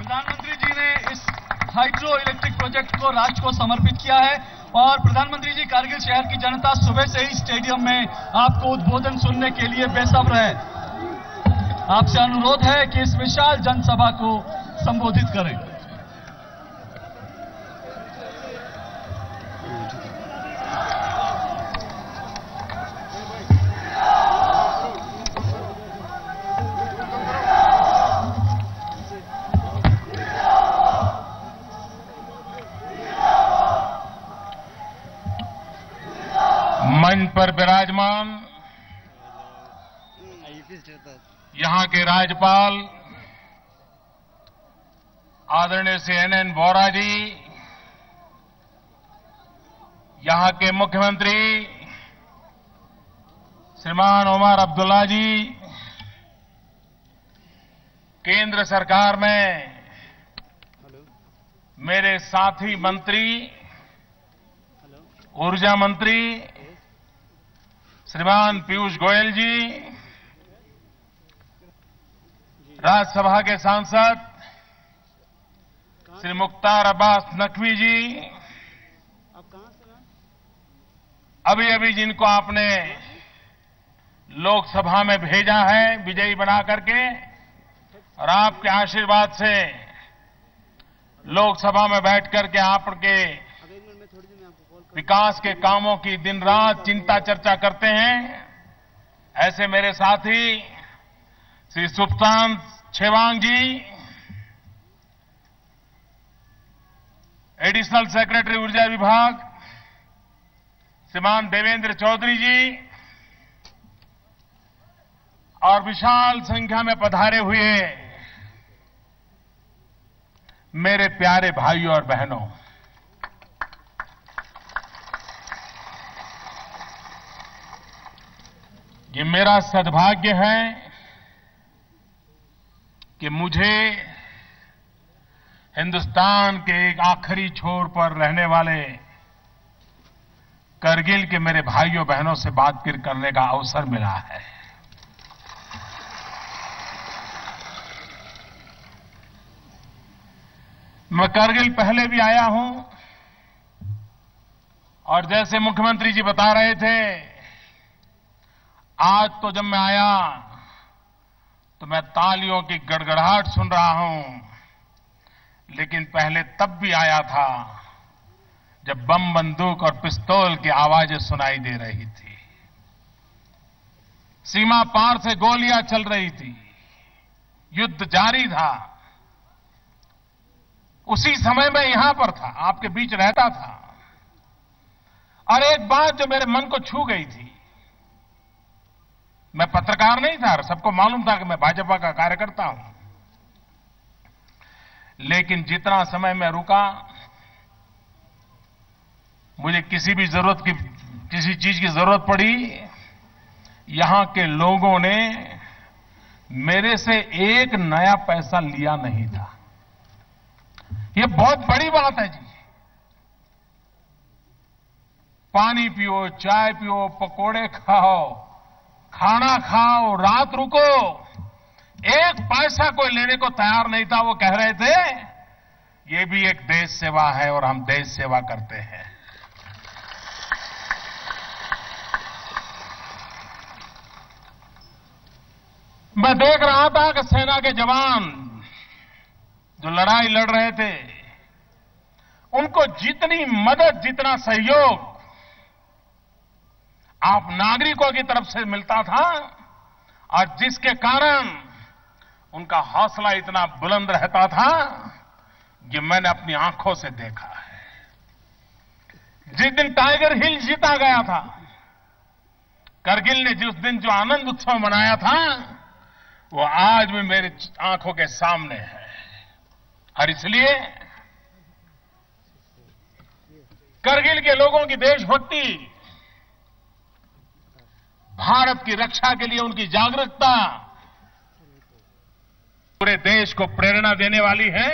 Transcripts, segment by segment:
प्रधानमंत्री जी ने इस हाइड्रो इलेक्ट्रिक प्रोजेक्ट को राष्ट्र को समर्पित किया है और प्रधानमंत्री जी कारगिल शहर की जनता सुबह से ही स्टेडियम में आपको उद्बोधन सुनने के लिए बेसब्र है। आपसे अनुरोध है कि इस विशाल जनसभा को संबोधित करें। मंच पर विराजमान यहां के राज्यपाल आदरणीय श्री एन वोरा जी, यहां के मुख्यमंत्री श्रीमान उमर अब्दुल्ला जी, केंद्र सरकार में मेरे साथी मंत्री, ऊर्जा मंत्री श्रीमान पीयूष गोयल जी, राज्यसभा के सांसद श्री मुख्तार अब्बास नकवी जी, अभी अभी जिनको आपने लोकसभा में भेजा है विजयी बना करके, और आपके आशीर्वाद से लोकसभा में बैठ करके आपके विकास के कामों की दिन रात चिंता चर्चा करते हैं, ऐसे मेरे साथी श्री सुप्तान छेवांग जी, एडिशनल सेक्रेटरी ऊर्जा विभाग श्रीमान देवेंद्र चौधरी जी, और विशाल संख्या में पधारे हुए मेरे प्यारे भाइयों और बहनों, ये मेरा सद्भाग्य है कि मुझे हिंदुस्तान के एक आखिरी छोर पर रहने वाले करगिल के मेरे भाइयों बहनों से बातचीत करने का अवसर मिला है। मैं करगिल पहले भी आया हूं और जैसे मुख्यमंत्री जी बता रहे थे, आज तो जब मैं आया तो मैं तालियों की गड़गड़ाहट सुन रहा हूं, लेकिन पहले तब भी आया था जब बम बंदूक और पिस्तौल की आवाजें सुनाई दे रही थी, सीमा पार से गोलियां चल रही थी, युद्ध जारी था। उसी समय मैं यहां पर था, आपके बीच रहता था, और एक बात जो मेरे मन को छू गई थी, मैं पत्रकार नहीं था, सबको मालूम था कि मैं भाजपा का कार्यकर्ता हूं, लेकिन जितना समय मैं रुका, मुझे किसी चीज की जरूरत पड़ी, यहां के लोगों ने मेरे से एक नया पैसा लिया नहीं था। ये बहुत बड़ी बात है जी। पानी पियो, चाय पियो, पकोड़े खाओ, खाना खाओ, रात रुको, एक पैसा कोई लेने को तैयार नहीं था। वो कह रहे थे ये भी एक देश सेवा है और हम देश सेवा करते हैं। मैं देख रहा था कि सेना के जवान जो लड़ाई लड़ रहे थे, उनको जितनी मदद, जितना सहयोग आप नागरिकों की तरफ से मिलता था, और जिसके कारण उनका हौसला इतना बुलंद रहता था, ये मैंने अपनी आंखों से देखा है। जिस दिन टाइगर हिल जीता गया था, करगिल ने जिस दिन जो आनंद उत्सव मनाया था, वो आज भी मेरी आंखों के सामने है। और इसलिए करगिल के लोगों की देशभक्ति, भारत की रक्षा के लिए उनकी जागरूकता पूरे देश को प्रेरणा देने वाली है।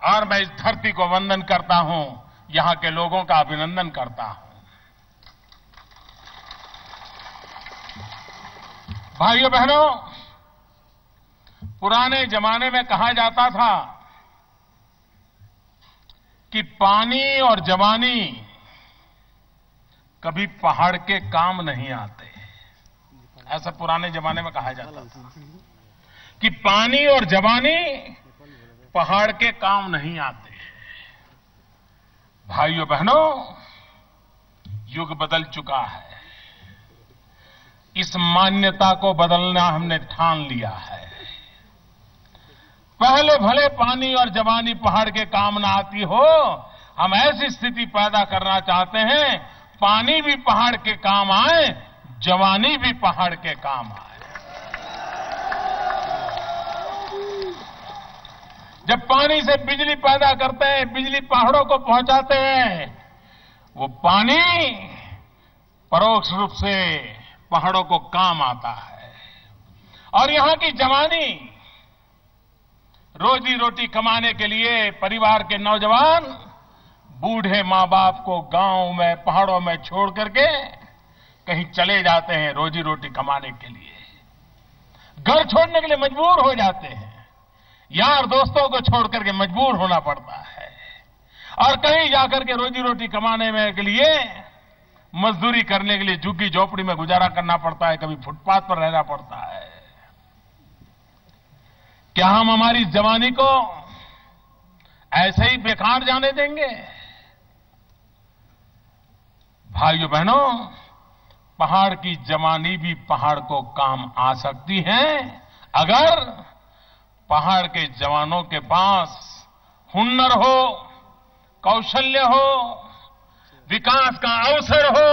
और मैं इस धरती को वंदन करता हूं, यहां के लोगों का अभिनंदन करता हूं। भाइयों बहनों, पुराने जमाने में कहा जाता था कि पानी और जवानी कभी पहाड़ के काम नहीं आते। ऐसा पुराने जमाने में कहा जाता था कि पानी और जवानी पहाड़ के काम नहीं आते। भाइयों बहनों, युग बदल चुका है। इस मान्यता को बदलना हमने ठान लिया है। पहले भले पानी और जवानी पहाड़ के काम न आती हो, हम ऐसी स्थिति पैदा करना चाहते हैं पानी भी पहाड़ के काम आए, जवानी भी पहाड़ के काम आए। जब पानी से बिजली पैदा करते हैं, बिजली पहाड़ों को पहुंचाते हैं, वो पानी परोक्ष रूप से पहाड़ों को काम आता है। और यहां की जवानी रोजी रोटी कमाने के लिए परिवार के नौजवान बूढ़े मां बाप को गांव में पहाड़ों में छोड़ करके कहीं चले जाते हैं रोजी रोटी कमाने के लिए। घर छोड़ने के लिए मजबूर हो जाते हैं, यार दोस्तों को छोड़ करके मजबूर होना पड़ता है और कहीं जाकर के रोजी रोटी कमाने में के लिए मजदूरी करने के लिए झुग्गी झोपड़ी में गुजारा करना पड़ता है, कभी फुटपाथ पर रहना पड़ता है। क्या हम हमारी जवानी को ऐसे ही बेकार जाने देंगे? भाइयों बहनों, पहाड़ की जवानी भी पहाड़ को काम आ सकती है अगर पहाड़ के जवानों के पास हुनर हो, कौशल्य हो, विकास का अवसर हो,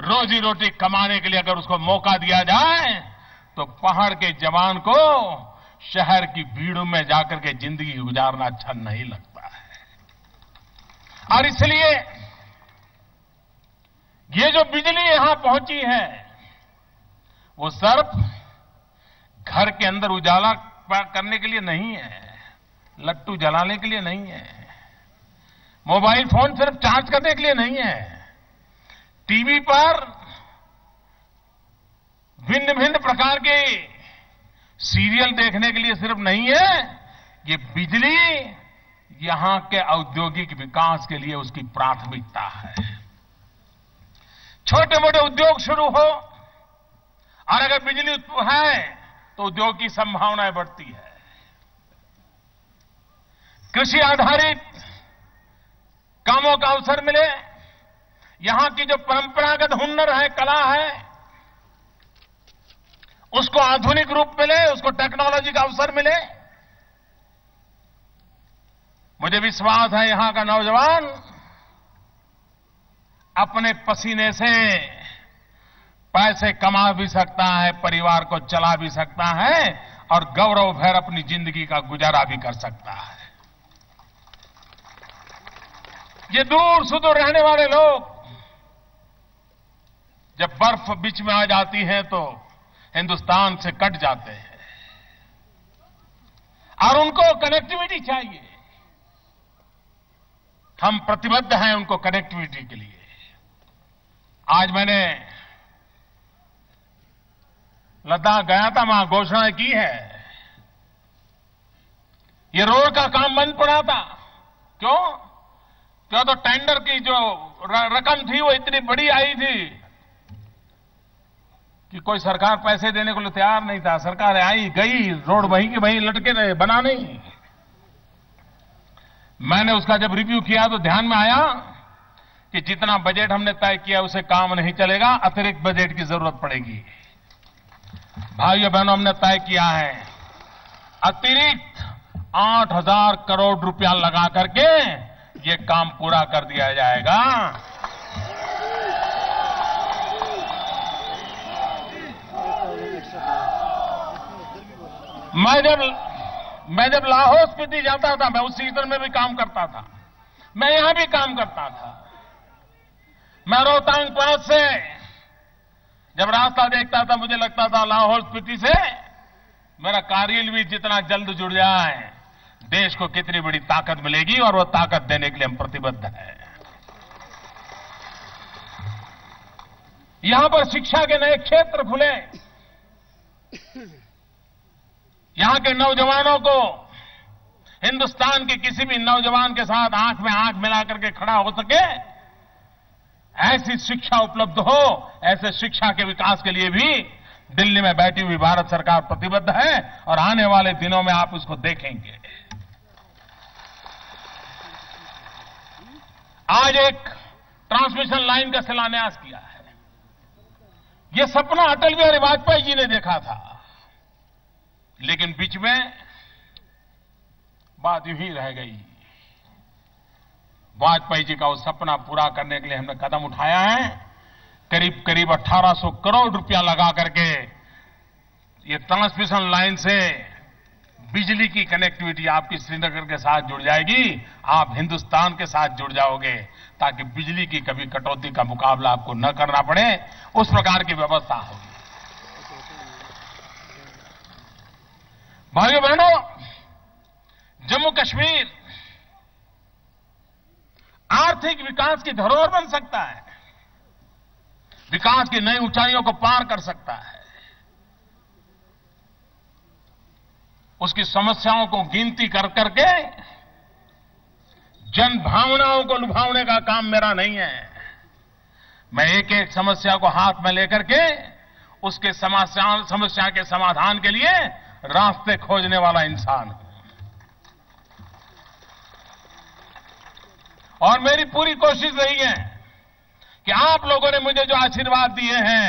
रोजी रोटी कमाने के लिए अगर उसको मौका दिया जाए तो पहाड़ के जवान को शहर की भीड़ में जाकर के जिंदगी गुजारना अच्छा नहीं लगता है। और इसलिए ये जो बिजली यहां पहुंची है वो सिर्फ घर के अंदर उजाला करने के लिए नहीं है, लट्टू जलाने के लिए नहीं है, मोबाइल फोन सिर्फ चार्ज करने के लिए नहीं है, टीवी पर भिन्न भिन्न प्रकार के सीरियल देखने के लिए सिर्फ नहीं है। ये बिजली यहां के औद्योगिक विकास के लिए उसकी प्राथमिकता है। छोटे मोटे उद्योग शुरू हो और अगर बिजली है तो उद्योग की संभावनाएं बढ़ती है। कृषि आधारित कामों का अवसर मिले, यहां की जो परंपरागत हुनर है, कला है, उसको आधुनिक रूप मिले, उसको टेक्नोलॉजी का अवसर मिले। मुझे विश्वास है यहां का नौजवान अपने पसीने से पैसे कमा भी सकता है, परिवार को चला भी सकता है और गौरव भर अपनी जिंदगी का गुजारा भी कर सकता है। ये दूर सुदूर रहने वाले लोग जब बर्फ बीच में आ जाती है तो हिंदुस्तान से कट जाते हैं और उनको कनेक्टिविटी चाहिए। हम प्रतिबद्ध हैं उनको कनेक्टिविटी के लिए। आज मैंने लद्दाख गया था, वहां घोषणा की है। ये रोड का काम बंद पड़ा था। क्यों? क्यों? तो टेंडर की जो रकम थी वो इतनी बड़ी आई थी कि कोई सरकार पैसे देने को लिए तैयार नहीं था। सरकार आई गई, रोड वहीं के वहीं लटके रहे, बना नहीं। मैंने उसका जब रिव्यू किया तो ध्यान में आया कि जितना बजट हमने तय किया उसे काम नहीं चलेगा, अतिरिक्त बजट की जरूरत पड़ेगी। भाइयों बहनों, हमने तय किया है अतिरिक्त 8,000 करोड़ रुपया लगा करके ये काम पूरा कर दिया जाएगा। मैं जब लाहौल स्पीति जाता था, मैं उस सीजन में भी काम करता था, मैं यहां भी काम करता था। मैं रोहतांग पास से जब रास्ता देखता था मुझे लगता था लाहौल स्पीति से मेरा कारगिल भी जितना जल्द जुड़ जाए देश को कितनी बड़ी ताकत मिलेगी और वो ताकत देने के लिए हम प्रतिबद्ध हैं। यहां पर शिक्षा के नए क्षेत्र खुले। यहां के नौजवानों को हिंदुस्तान के किसी भी नौजवान के साथ आंख में आंख मिलाकर के खड़ा हो सके, ऐसी शिक्षा उपलब्ध हो, ऐसे शिक्षा के विकास के लिए भी दिल्ली में बैठी हुई भारत सरकार प्रतिबद्ध है और आने वाले दिनों में आप उसको देखेंगे। आज एक ट्रांसमिशन लाइन का शिलान्यास किया है। यह सपना अटल बिहारी वाजपेयी जी ने देखा था, लेकिन बीच में बात यूं ही रह गई। वाजपेयी जी का वो सपना पूरा करने के लिए हमने कदम उठाया है। करीब करीब 1800 करोड़ रुपया लगा करके ये ट्रांसमिशन लाइन से बिजली की कनेक्टिविटी आपकी श्रीनगर के साथ जुड़ जाएगी, आप हिंदुस्तान के साथ जुड़ जाओगे, ताकि बिजली की कभी कटौती का मुकाबला आपको न करना पड़े, उस प्रकार की व्यवस्था होगी। भाइयों बहनों, जम्मू कश्मीर आर्थिक विकास की धरोहर बन सकता है, विकास की नई ऊंचाइयों को पार कर सकता है। उसकी समस्याओं को गिनती कर करके जन भावनाओं को लुभावने का काम मेरा नहीं है। मैं एक एक समस्या को हाथ में लेकर के उसके समस्या के समाधान के लिए रास्ते खोजने वाला इंसान हूं। और मेरी पूरी कोशिश रही है कि आप लोगों ने मुझे जो आशीर्वाद दिए हैं,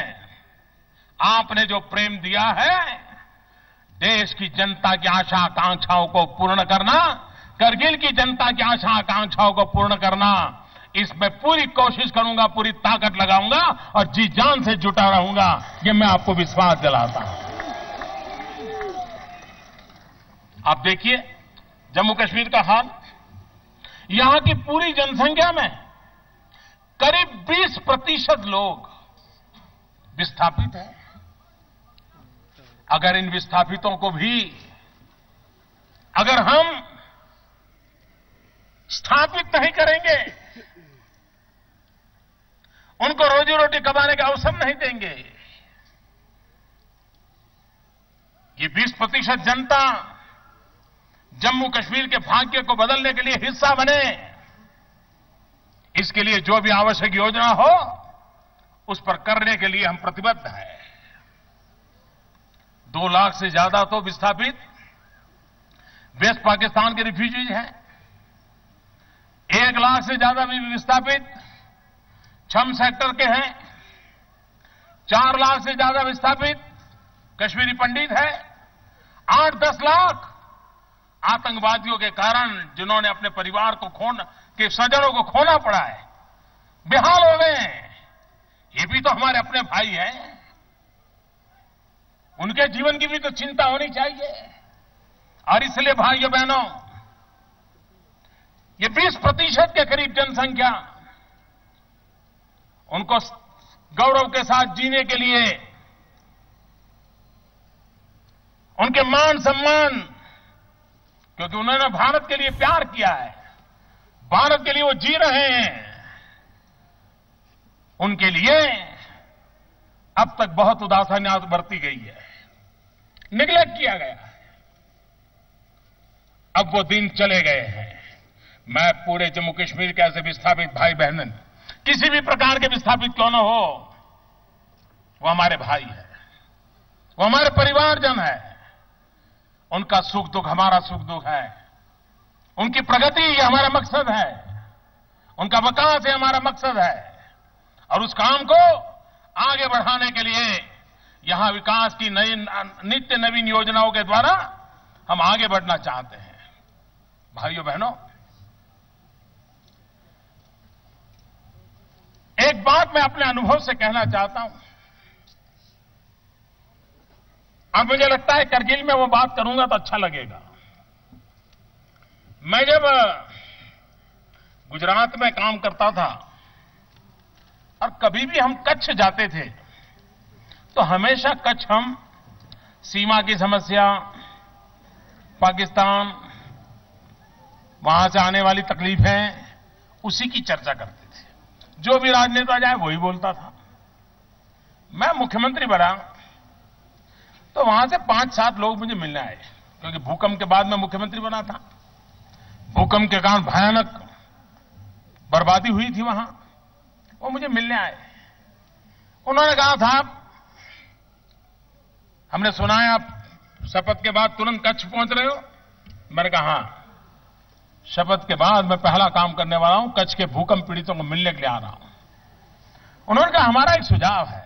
आपने जो प्रेम दिया है, देश की जनता की आशा आकांक्षाओं को पूर्ण करना, करगिल की जनता की आशा आकांक्षाओं को पूर्ण करना, इसमें पूरी कोशिश करूंगा, पूरी ताकत लगाऊंगा और जी जान से जुटा रहूंगा, ये मैं आपको विश्वास दिलाता हूं। आप देखिए जम्मू कश्मीर का हाल, यहां की पूरी जनसंख्या में करीब 20% लोग विस्थापित हैं। अगर इन विस्थापितों को भी अगर हम स्थापित नहीं करेंगे, उनको रोजी रोटी कमाने का अवसर नहीं देंगे, ये 20% जनता जम्मू कश्मीर के भाग्य को बदलने के लिए हिस्सा बने, इसके लिए जो भी आवश्यक योजना हो उस पर करने के लिए हम प्रतिबद्ध हैं। 2 लाख से ज्यादा तो विस्थापित वेस्ट पाकिस्तान के रिफ्यूजीज हैं, 1 लाख से ज्यादा भी विस्थापित छम सेक्टर के हैं, 4 लाख से ज्यादा विस्थापित कश्मीरी पंडित है, 8-10 लाख आतंकवादियों के कारण जिन्होंने अपने परिवार को के स्वजनों को खोना पड़ा है, बेहाल हो गए हैं। ये भी तो हमारे अपने भाई हैं, उनके जीवन की भी तो चिंता होनी चाहिए। और इसलिए भाइयों बहनों, ये 20% के करीब जनसंख्या, उनको गौरव के साथ जीने के लिए, उनके मान सम्मान, क्योंकि उन्होंने भारत के लिए प्यार किया है, भारत के लिए वो जी रहे हैं, उनके लिए अब तक बहुत उदासीनता बरती गई है, निगलेक्ट किया गया है। अब वो दिन चले गए हैं। मैं पूरे जम्मू कश्मीर के ऐसे विस्थापित भाई बहन, किसी भी प्रकार के विस्थापित क्यों न हो, वो हमारे भाई है, वो हमारे परिवारजन है, उनका सुख दुख हमारा सुख दुख है, उनकी प्रगति ये हमारा मकसद है, उनका विकास ये हमारा मकसद है। और उस काम को आगे बढ़ाने के लिए यहां विकास की नई नित्य नवीन योजनाओं के द्वारा हम आगे बढ़ना चाहते हैं। भाइयों बहनों, एक बात मैं अपने अनुभव से कहना चाहता हूं, और मुझे लगता है करगिल में वो बात करूंगा तो अच्छा लगेगा। मैं जब गुजरात में काम करता था और कभी भी हम कच्छ जाते थे, तो हमेशा कच्छ हम सीमा की समस्या, पाकिस्तान, वहां से आने वाली तकलीफें, उसी की चर्चा करते थे। जो भी राजनेता जाए वही बोलता था। मैं मुख्यमंत्री बना तो वहां से 5-7 लोग मुझे मिलने आए, क्योंकि भूकंप के बाद मैं मुख्यमंत्री बना था। भूकंप के कारण भयानक बर्बादी हुई थी वहां। वो मुझे मिलने आए। उन्होंने कहा था, हमने सुना है आप शपथ के बाद तुरंत कच्छ पहुंच रहे हो। मैंने कहा हां, शपथ के बाद मैं पहला काम करने वाला हूं, कच्छ के भूकंप पीड़ितों को मिलने के लिए आ रहा हूं। उन्होंने कहा हमारा एक सुझाव है।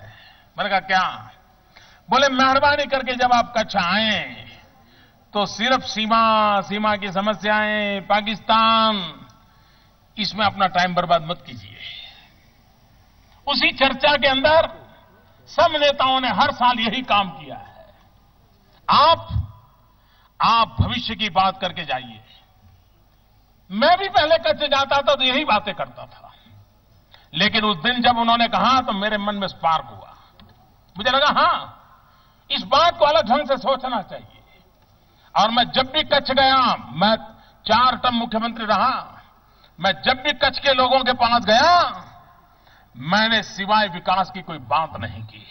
मैंने कहा क्या? बोले मेहरबानी करके जब आप कच्छ आए तो सिर्फ सीमा की समस्याएं, पाकिस्तान, इसमें अपना टाइम बर्बाद मत कीजिए। उसी चर्चा के अंदर सब नेताओं ने हर साल यही काम किया है। आप भविष्य की बात करके जाइए। मैं भी पहले कच्छ जाता था तो यही बातें करता था, लेकिन उस दिन जब उन्होंने कहा तो मेरे मन में स्पार्क हुआ। मुझे लगा हां, इस बात को अलग ढंग से सोचना चाहिए। और मैं जब भी कच्छ गया, मैं 4 टर्म मुख्यमंत्री रहा, मैं जब भी कच्छ के लोगों के पास गया, मैंने सिवाय विकास की कोई बात नहीं की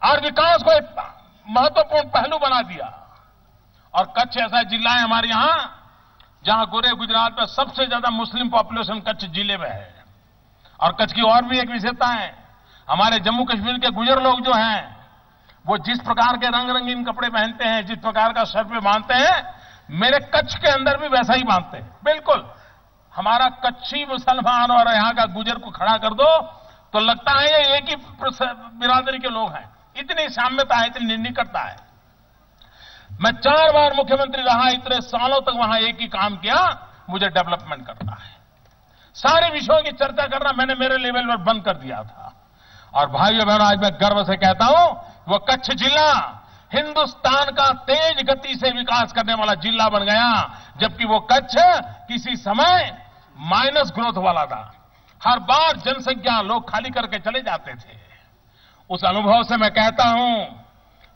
और विकास को एक महत्वपूर्ण पहलू बना दिया। और कच्छ ऐसा जिला है हमारे यहां जहां पूरे गुजरात में सबसे ज्यादा मुस्लिम पॉपुलेशन कच्छ जिले में है। और कच्छ की और भी एक विशेषता है, हमारे जम्मू कश्मीर के गुजर लोग जो हैं, वो जिस प्रकार के रंग रंगीन कपड़े पहनते हैं, जिस प्रकार का शर्ट पे बांधते हैं, मेरे कच्छ के अंदर भी वैसा ही बांधते हैं। बिल्कुल हमारा कच्छी मुसलमान और यहां का गुजर को खड़ा कर दो तो लगता है ये एक ही बिरादरी के लोग हैं। इतनी साम्यता है, इतनी निकटता है। मैं 4 बार मुख्यमंत्री रहा, इतने सालों तक वहां एक ही काम किया, मुझे डेवलपमेंट करना है। सारे विषयों की चर्चा करना मैंने मेरे लेवल पर बंद कर दिया था। और भाइयों बहनों, आज मैं गर्व से कहता हूं, वो कच्छ जिला हिंदुस्तान का तेज गति से विकास करने वाला जिला बन गया, जबकि वो कच्छ किसी समय माइनस ग्रोथ वाला था। हर बार जनसंख्या लोग खाली करके चले जाते थे। उस अनुभव से मैं कहता हूं,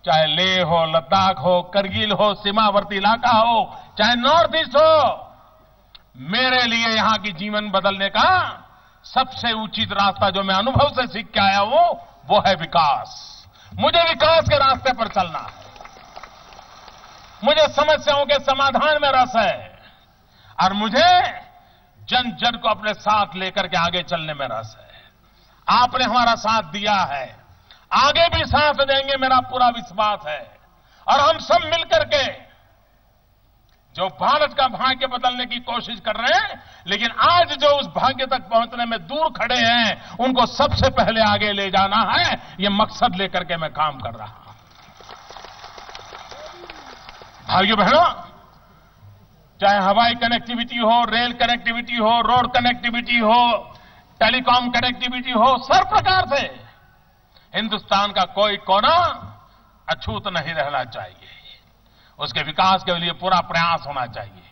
चाहे लेह हो, लद्दाख हो, करगिल हो, सीमावर्ती इलाका हो, चाहे नॉर्थ ईस्ट हो, मेरे लिए यहां की जीवन बदलने का सबसे उचित रास्ता जो मैं अनुभव से सीख के आया हूं, वो है विकास। मुझे विकास के रास्ते पर चलना है। मुझे समस्याओं के समाधान में रस है और मुझे जन जन को अपने साथ लेकर के आगे चलने में रस है। आपने हमारा साथ दिया है, आगे भी साथ देंगे, मेरा पूरा विश्वास है। और हम सब मिलकर के जो भारत का भाग्य बदलने की कोशिश कर रहे हैं, लेकिन आज जो उस भाग्य तक पहुंचने में दूर खड़े हैं, उनको सबसे पहले आगे ले जाना है। ये मकसद लेकर के मैं काम कर रहा हूं। भाइयों बहनों, चाहे हवाई कनेक्टिविटी हो, रेल कनेक्टिविटी हो, रोड कनेक्टिविटी हो, टेलीकॉम कनेक्टिविटी हो, सब प्रकार से हिंदुस्तान का कोई कोना अछूत नहीं रहना चाहिए। उसके विकास के लिए पूरा प्रयास होना चाहिए।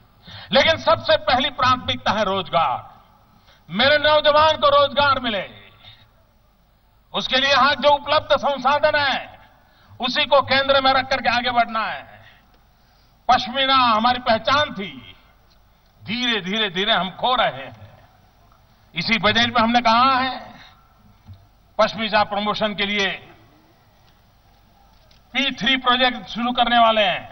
लेकिन सबसे पहली प्राथमिकता है रोजगार। मेरे नौजवान को रोजगार मिले, उसके लिए यहां जो उपलब्ध संसाधन है उसी को केंद्र में रख करके आगे बढ़ना है। पश्मीना हमारी पहचान थी, धीरे धीरे धीरे हम खो रहे हैं। इसी बजट में हमने कहा है पश्मीना प्रमोशन के लिए P3 प्रोजेक्ट शुरू करने वाले हैं,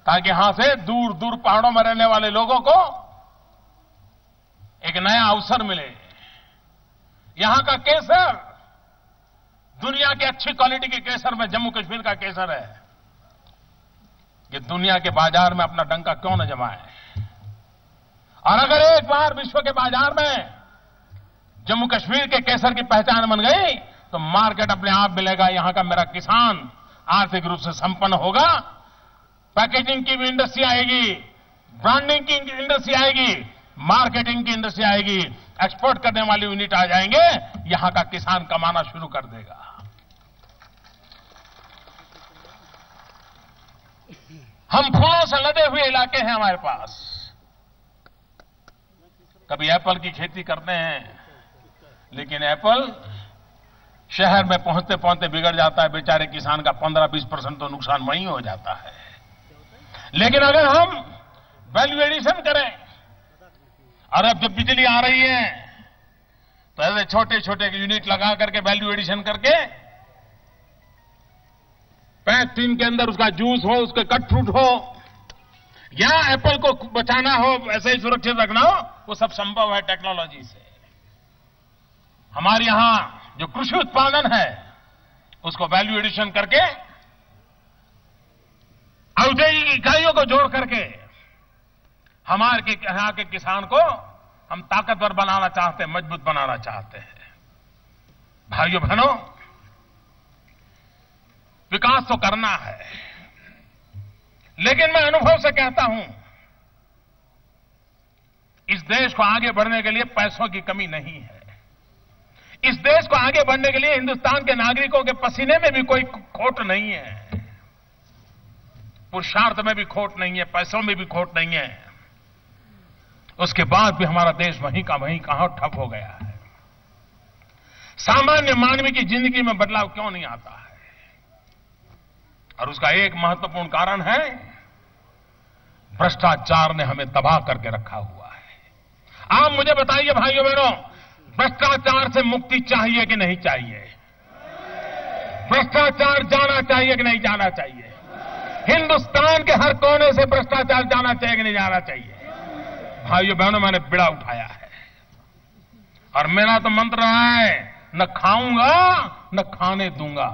ताकि यहां से दूर दूर पहाड़ों में रहने वाले लोगों को एक नया अवसर मिले। यहां का केसर, दुनिया की अच्छी क्वालिटी के केसर में जम्मू कश्मीर का केसर है। ये दुनिया के बाजार में अपना डंका क्यों न जमाए। और अगर एक बार विश्व के बाजार में जम्मू कश्मीर के केसर की पहचान बन गई तो मार्केट अपने आप मिलेगा। यहां का मेरा किसान आर्थिक रूप से संपन्न होगा, पैकेजिंग की भी इंडस्ट्री आएगी, ब्रांडिंग की इंडस्ट्री आएगी, मार्केटिंग की इंडस्ट्री आएगी, एक्सपोर्ट करने वाली यूनिट आ जाएंगे, यहां का किसान कमाना शुरू कर देगा। हम फूलों से लदे हुए इलाके हैं हमारे पास। कभी एप्पल की खेती करते हैं, लेकिन एप्पल शहर में पहुंचते पहुंचते बिगड़ जाता है। बेचारे किसान का 15-20% तो नुकसान वहीं हो जाता है। लेकिन अगर हम वैल्यू एडिशन करें, और अब जब बिजली आ रही है तो ऐसे छोटे छोटे यूनिट लगा करके वैल्यू एडिशन करके पैक टीन के अंदर उसका जूस हो, उसके कट फ्रूट हो, या एप्पल को बचाना हो, ऐसे ही सुरक्षित रखना हो, वो सब संभव है टेक्नोलॉजी से। हमारे यहां जो कृषि उत्पादन है उसको वैल्यू एडिशन करके औद्योगिक इकाइयों को जोड़ करके हमारे यहां के किसान को हम ताकतवर बनाना चाहते हैं, मजबूत बनाना चाहते हैं। भाइयों बहनों, विकास तो करना है, लेकिन मैं अनुभव से कहता हूं, इस देश को आगे बढ़ने के लिए पैसों की कमी नहीं है। इस देश को आगे बढ़ने के लिए हिंदुस्तान के नागरिकों के पसीने में भी कोई खोट नहीं है, पुरुषार्थ में भी खोट नहीं है, पैसों में भी खोट नहीं है। उसके बाद भी हमारा देश वहीं का वहीं कहां ठप हो गया है। सामान्य मानवी की जिंदगी में बदलाव क्यों नहीं आता है? और उसका एक महत्वपूर्ण कारण है, भ्रष्टाचार ने हमें तबाह करके रखा हुआ है। आप मुझे बताइए भाइयों बहनों, भ्रष्टाचार से मुक्ति चाहिए कि नहीं चाहिए? भ्रष्टाचार जाना चाहिए कि नहीं जाना चाहिए? हिंदुस्तान के हर कोने से भ्रष्टाचार जाना चाहिए कि नहीं जाना चाहिए? भाइयों बहनों, मैंने बिड़ा उठाया है और मेरा तो मंत्र रहा है, न खाऊंगा न खाने दूंगा।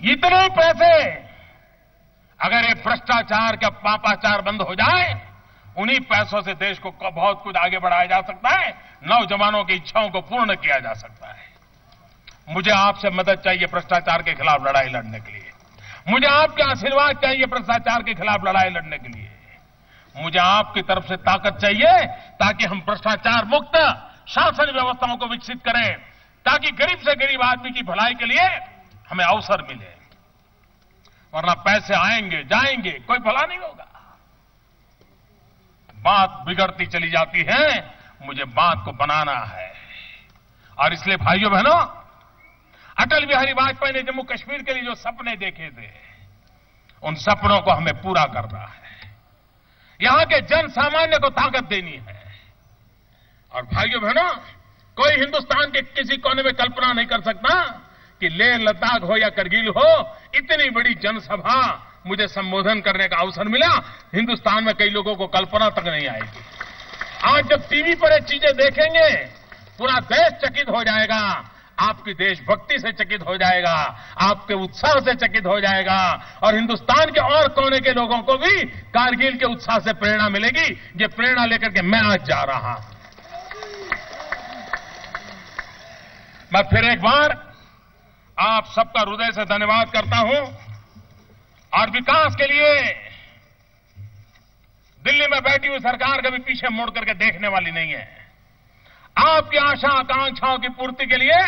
इतने पैसे अगर ये भ्रष्टाचार का पापाचार बंद हो जाए, उन्हीं पैसों से देश को बहुत कुछ आगे बढ़ाया जा सकता है, नौजवानों की इच्छाओं को पूर्ण किया जा सकता है। मुझे आपसे मदद चाहिए भ्रष्टाचार के खिलाफ लड़ाई लड़ने के लिए। मुझे आपके आशीर्वाद चाहिए भ्रष्टाचार के खिलाफ लड़ाई लड़ने के लिए। मुझे आपकी तरफ से ताकत चाहिए ताकि हम भ्रष्टाचार मुक्त शासन व्यवस्थाओं को विकसित करें, ताकि गरीब से गरीब आदमी की भलाई के लिए हमें अवसर मिले। वरना पैसे आएंगे जाएंगे, कोई भला नहीं होगा। बात बिगड़ती चली जाती है, मुझे बात को बनाना है। और इसलिए भाइयों बहनों, अटल बिहारी वाजपेयी ने जम्मू कश्मीर के लिए जो सपने देखे थे, उन सपनों को हमें पूरा करना है। यहां के जन सामान्य को ताकत देनी है। और भाइयों बहनों, कोई हिंदुस्तान के किसी कोने में कल्पना नहीं कर सकता कि लेह लद्दाख हो या करगिल हो, इतनी बड़ी जनसभा मुझे संबोधन करने का अवसर मिला। हिंदुस्तान में कई लोगों को कल्पना तक नहीं आएगी। आज जब टीवी पर ये चीजें देखेंगे, पूरा देश चकित हो जाएगा, आपकी देशभक्ति से चकित हो जाएगा, आपके उत्साह से चकित हो जाएगा। और हिंदुस्तान के और कोने के लोगों को भी कारगिल के उत्साह से प्रेरणा मिलेगी। ये प्रेरणा लेकर के मैं आज जा रहा हूं। मैं फिर एक बार आप सबका हृदय से धन्यवाद करता हूं। और विकास के लिए दिल्ली में बैठी हुई सरकार कभी पीछे मुड़ करके देखने वाली नहीं है। आपकी आशा आकांक्षाओं की पूर्ति के लिए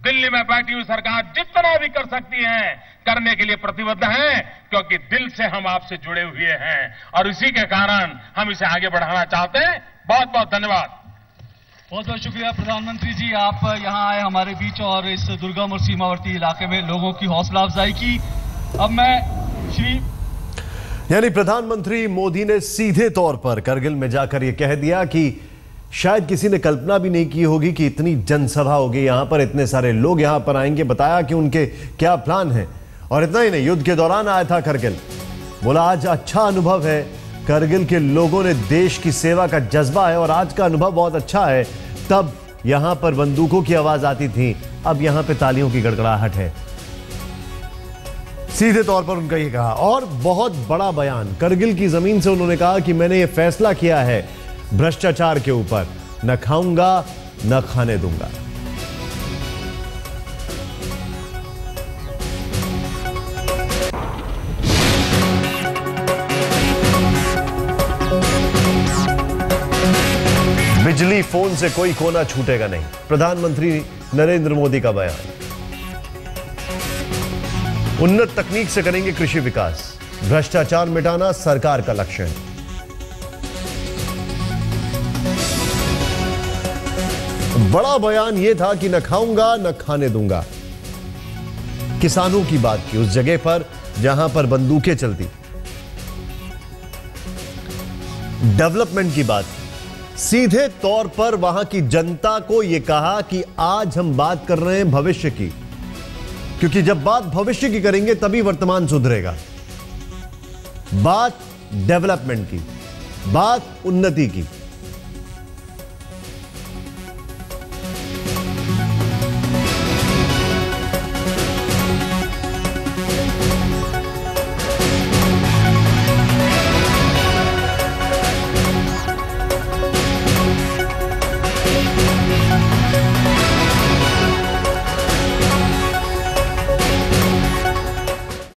दिल्ली में बैठी हुई सरकार जितना भी कर सकती है करने के लिए प्रतिबद्ध है, क्योंकि दिल से हम आपसे जुड़े हुए हैं और इसी के कारण हम इसे आगे बढ़ाना चाहते हैं। बहुत बहुत धन्यवाद। बहुत बहुत शुक्रिया प्रधानमंत्री जी, आप यहां आए हमारे बीच और इस दुर्गम और सीमावर्ती इलाके में लोगों की हौसला अफजाई की। अब मैं यानी प्रधानमंत्री मोदी ने सीधे तौर पर करगिल में जाकर यह कह दिया कि शायद किसी ने कल्पना भी नहीं की होगी कि इतनी जनसभा होगी यहां पर, इतने सारे लोग यहां पर आएंगे। बताया कि उनके क्या प्लान है। और इतना ही नहीं, युद्ध के दौरान आया था करगिल, बोला आज अच्छा अनुभव है, करगिल के लोगों ने देश की सेवा का जज्बा है और आज का अनुभव बहुत अच्छा है। तब यहां पर बंदूकों की आवाज आती थी, अब यहां पे तालियों की गड़गड़ाहट है। सीधे तौर पर उनका ये कहा। और बहुत बड़ा बयान, करगिल की जमीन से उन्होंने कहा कि मैंने ये फैसला किया है भ्रष्टाचार के ऊपर, न खाऊंगा न खाने दूंगा। बिजली फोन से कोई कोना छूटेगा नहीं, प्रधानमंत्री नरेंद्र मोदी का बयान। उन्नत तकनीक से करेंगे कृषि विकास, भ्रष्टाचार मिटाना सरकार का लक्ष्य है। बड़ा बयान यह था कि न खाऊंगा न खाने दूंगा। किसानों की बात की उस जगह पर जहां पर बंदूकें चलती, डेवलपमेंट की बात, सीधे तौर पर वहां की जनता को यह कहा कि आज हम बात कर रहे हैं भविष्य की, क्योंकि जब बात भविष्य की करेंगे तभी वर्तमान सुधरेगा। बात डेवलपमेंट की, बात उन्नति की।